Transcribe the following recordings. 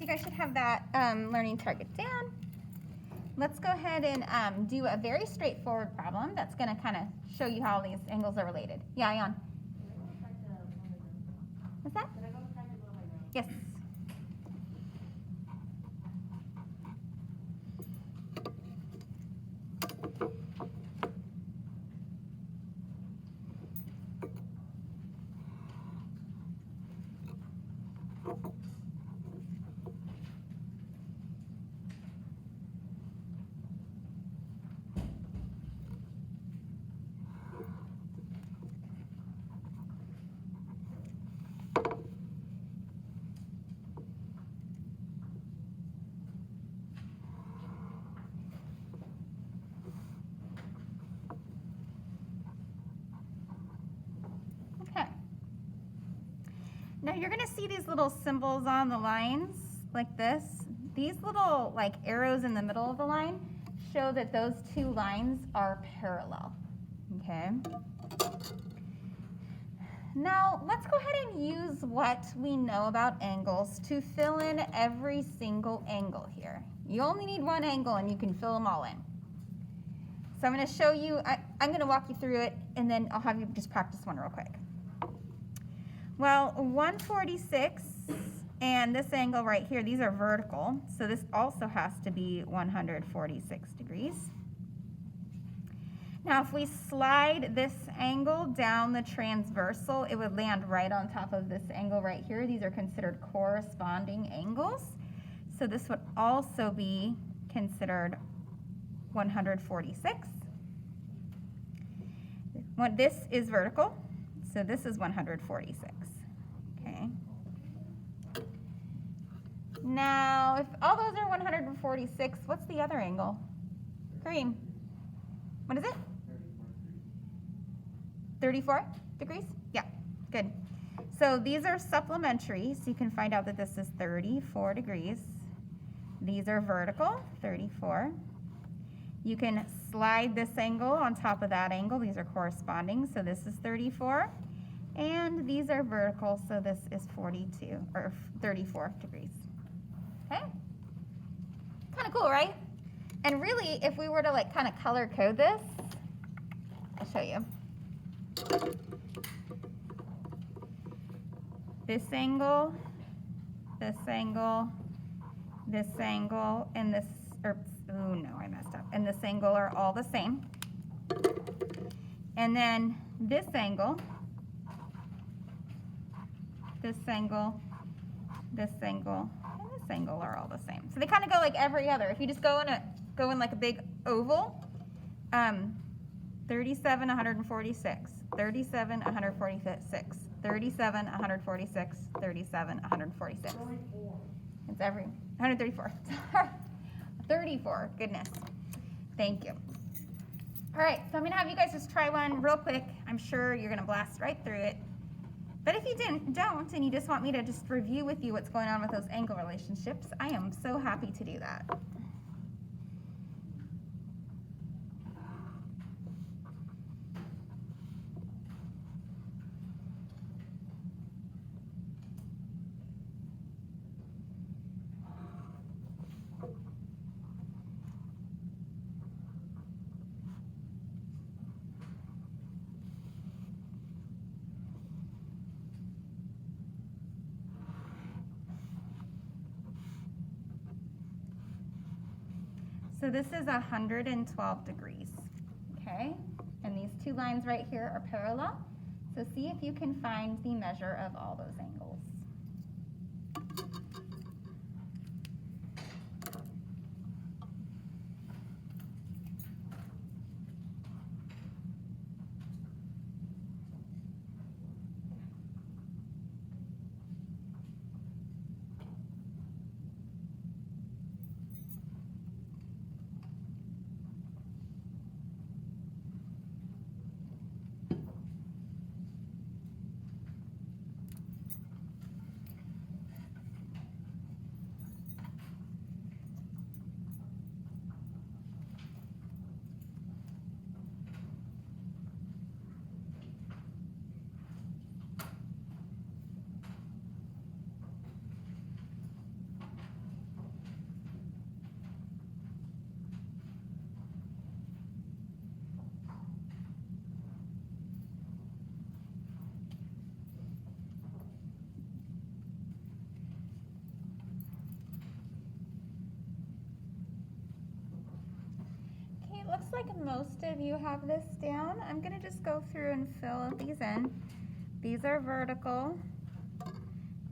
guys should have that learning target down. Let's go ahead and do a very straightforward problem that's going to kind of show you how these angles are related. Yeah, Ian? What's that? Yes. Now you're going to see these little symbols on the lines like this. These little like arrows in the middle of the line show that those two lines are parallel. Okay. Now let's go ahead and use what we know about angles to fill in every single angle here. You only need one angle and you can fill them all in. So I'm going to show you, I'm going to walk you through it and then I'll have you just practice one real quick. Well, 146 and this angle right here, these are vertical, so this also has to be 146 degrees. Now, if we slide this angle down the transversal, it would land right on top of this angle right here. These are considered corresponding angles, so this would also be considered 146. This is vertical, so this is 146. Okay. Now, if all those are 146, what's the other angle? Green. What is it? 34 degrees? Yeah, good. So these are supplementary, so you can find out that this is 34 degrees. These are vertical, 34. You can slide this angle on top of that angle. These are corresponding, so this is 34. And these are vertical, so this is 42, or 34 degrees. Okay? Kind of cool, right? And really, if we were to like kind of color code this, I'll show you. This angle, this angle, this angle, and this, or, oh no, I messed up. And this angle are all the same. And then this angle, this angle, this angle, and this angle are all the same. So they kind of go like every other. If you just go in like a big oval, 37, 146, 37, 146, 37, 146, 37, 146. It's every 134. 34, goodness. Thank you. All right, so I'm gonna have you guys just try one real quick. I'm sure you're gonna blast right through it. But if you don't, and you just want me to just review with you what's going on with those angle relationships, I am so happy to do that. So this is 112 degrees, okay? And these two lines right here are parallel. So see if you can find the measure of all those angles. looks like most of you have this down. I'm gonna just go through and fill these in. These are vertical.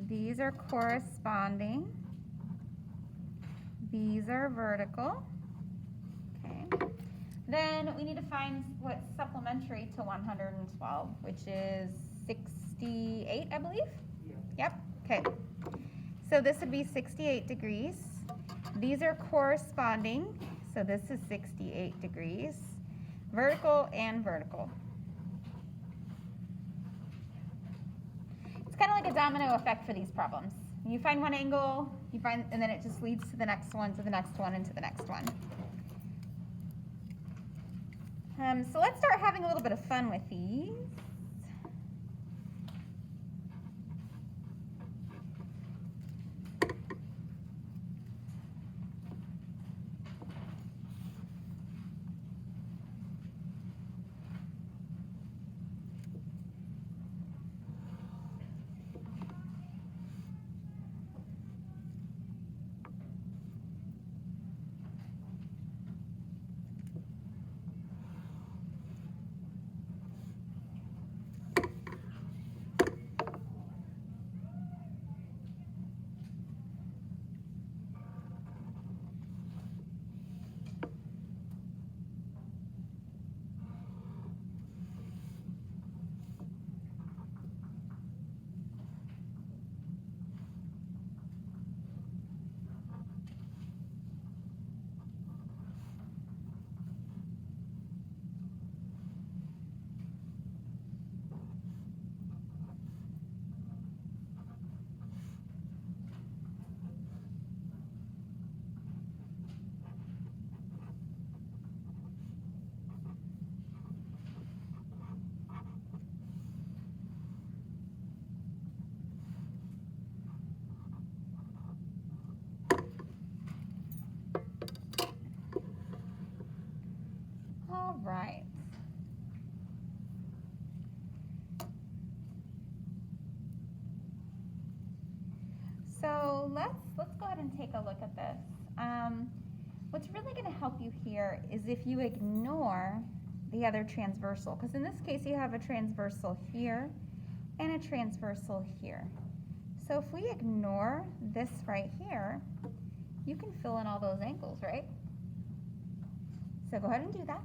These are corresponding. These are vertical. Okay. Then we need to find what's supplementary to 112, which is 68, I believe? Yeah. Yep. Okay. So this would be 68 degrees. These are corresponding. So this is 68 degrees. Vertical and vertical. It's kind of like a domino effect for these problems. You find one angle, and then it just leads to the next one, to the next one, and to the next one. So let's start having a little bit of fun with these. All right. So let's go ahead and take a look at this. What's really going to help you here is if you ignore the other transversal, because in this case you have a transversal here and a transversal here. So if we ignore this right here, you can fill in all those angles, right? So go ahead and do that.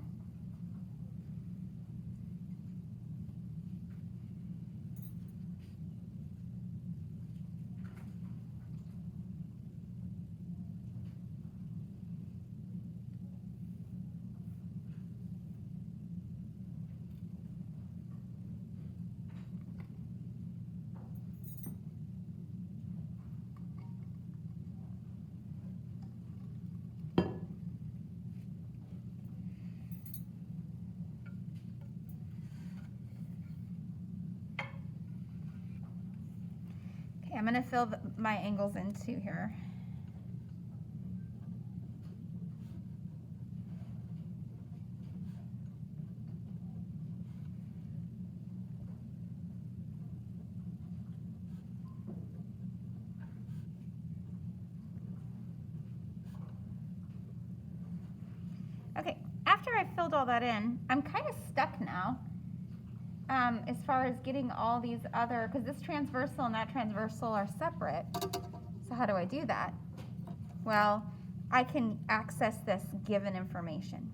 I'm going to fill my angles in too here. Okay, after I've filled all that in, I'm kind of stuck now. As far as getting all these other, because this transversal and that transversal are separate. So how do I do that? Well, I can access this given information.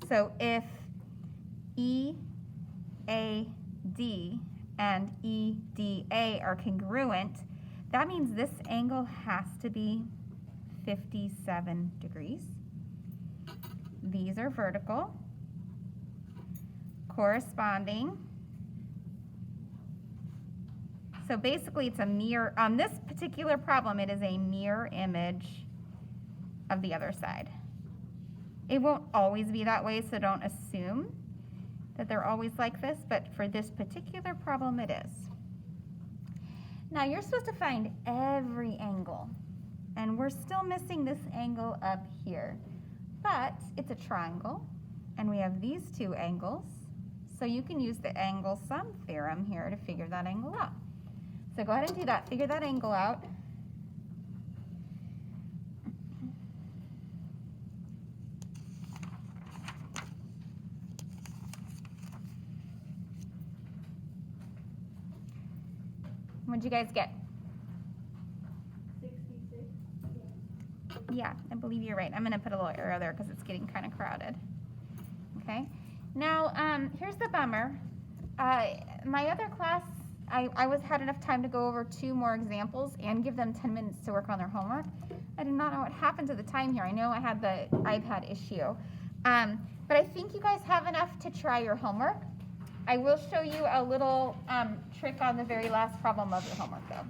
So if EAD and EDA are congruent, that means this angle has to be 57 degrees. These are vertical. Corresponding. So basically it's a mirror, on this particular problem it is a mirror image of the other side. It won't always be that way, so don't assume that they're always like this, but for this particular problem it is. Now you're supposed to find every angle, and we're still missing this angle up here, but it's a triangle and we have these two angles. So you can use the angle sum theorem here to figure that angle out. So go ahead and do that. Figure that angle out. What'd you guys get? 66. Yeah, I believe you're right. I'm going to put a little arrow there because it's getting kind of crowded. Okay. Now, here's the bummer. My other class, I had enough time to go over 2 more examples and give them 10 minutes to work on their homework. I did not know what happened to the time here. I know I had the iPad issue. But I think you guys have enough to try your homework. I will show you a little trick on the very last problem of your homework, though.